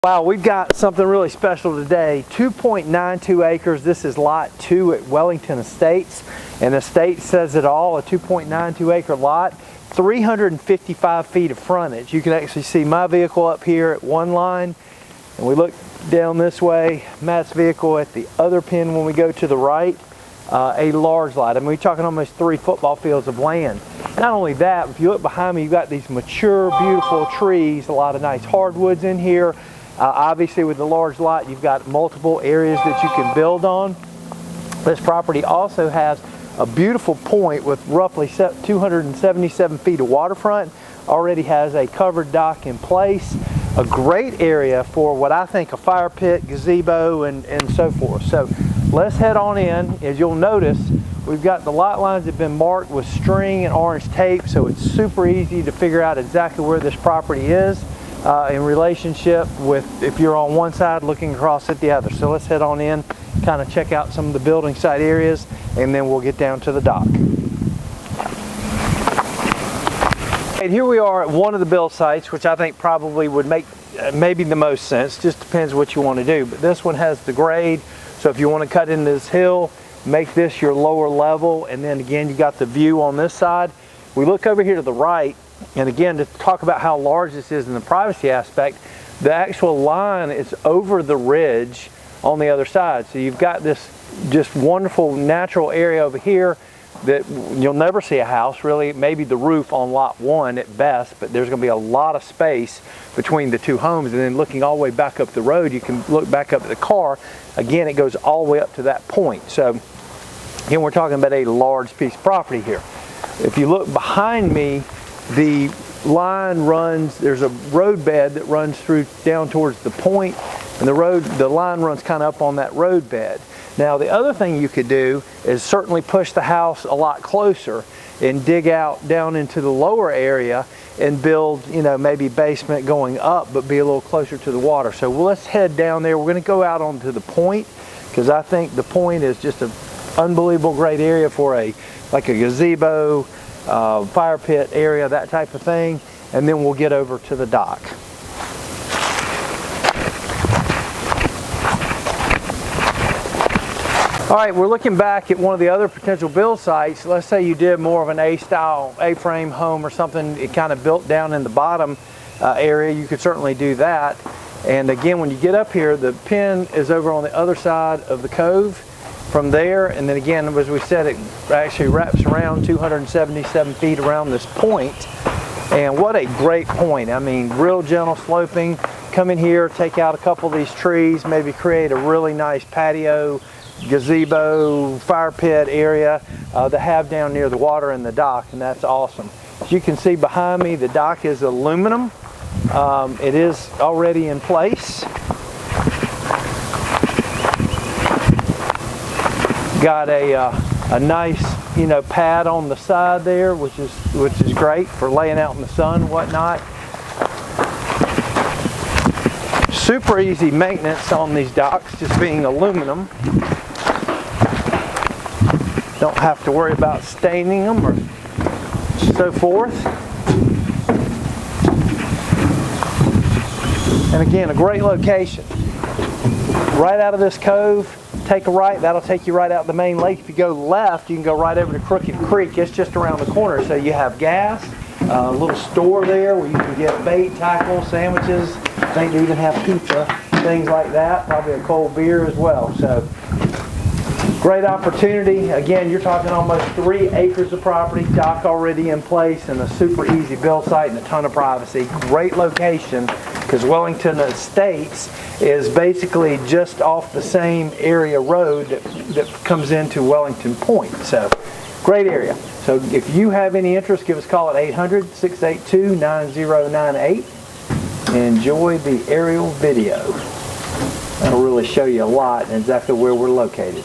Wow, we've got something really special today. 2.92 acres. This is lot 2 at Wellington Estates. And the state says it all, a 2.92 acre lot, 355 feet of frontage. You can actually see my vehicle up here at one line. And we look down this way, Matt's vehicle at the other pin when we go to the right. A large lot. I mean, we're talking almost 3 football fields of land. Not only that, if you look behind me, you've got these mature, beautiful trees, a lot of nice hardwoods in here. Obviously with the large lot, you've got multiple areas that you can build on. This property also has a beautiful point with roughly 277 feet of waterfront. Already has a covered dock in place. A great area for what I think a fire pit, gazebo, and so forth. So let's head on in. As you'll notice, we've got the lot lines have been marked with string and orange tape, so it's super easy to figure out exactly where this property is in relationship with if you're on one side looking across at the other. So let's head on in, kind of check out some of the building site areas, and then we'll get down to the dock. And here we are at one of the build sites, which I think probably would make maybe the most sense. Just depends what you want to do. But this one has the grade, so if you want to cut into this hill, make this your lower level, and then again you got the view on this side. We look over here to the right, and again to talk about how large this is in the privacy aspect, the actual line is over the ridge on the other side. So you've got this just wonderful natural area over here that you'll never see a house, really, maybe the roof on lot 1 at best, but there's going to be a lot of space between the two homes. And then looking all the way back up the road, you can look back up at the car. Again, it goes all the way up to that point. So again, we're talking about a large piece of property here. If you look behind me, the line runs, there's a road bed that runs through down towards the point, and the line runs kind of up on that road bed. Now the other thing you could do is certainly push the house a lot closer and dig out down into the lower area and build, you know, maybe basement going up, but be a little closer to the water. So let's head down there. We're going to go out onto the point, because I think the point is just an unbelievable great area for like a gazebo, fire pit area, that type of thing, and then we'll get over to the dock. All right, we're looking back at one of the other potential build sites. Let's say you did more of an A-style, A-frame home or something, it kind of built down in the bottom area. You could certainly do that. And again, when you get up here, the pin is over on the other side of the cove from there. And then again, as we said, it actually wraps around 277 feet around this point. And what a great point. I mean, real gentle sloping. Come in here, take out a couple of these trees, maybe create a really nice patio, gazebo, fire pit area to have down near the water and the dock, and that's awesome. As you can see behind me, the dock is aluminum. It is already in place. Got a nice, you know, pad on the side there, which is great for laying out in the sun and whatnot. Super easy maintenance on these docks, just being aluminum. Don't have to worry about staining them or so forth. And again, a great location. Right out of this cove, take a right, that'll take you right out the main lake. If you go left, you can go right over to Crooked Creek. It's just around the corner. So you have gas, a little store there where you can get bait, tackle, sandwiches. I think they even have pizza, things like that. Probably a cold beer as well. So great opportunity. Again, you're talking almost 3 acres of property, dock already in place, and a super easy build site and a ton of privacy. Great location, because Wellington Estates is basically just off the same area road that comes into Wellington Point. So great area. So if you have any interest, give us a call at 800-682-9098. Enjoy the aerial video. That'll really show you a lot and exactly where we're located.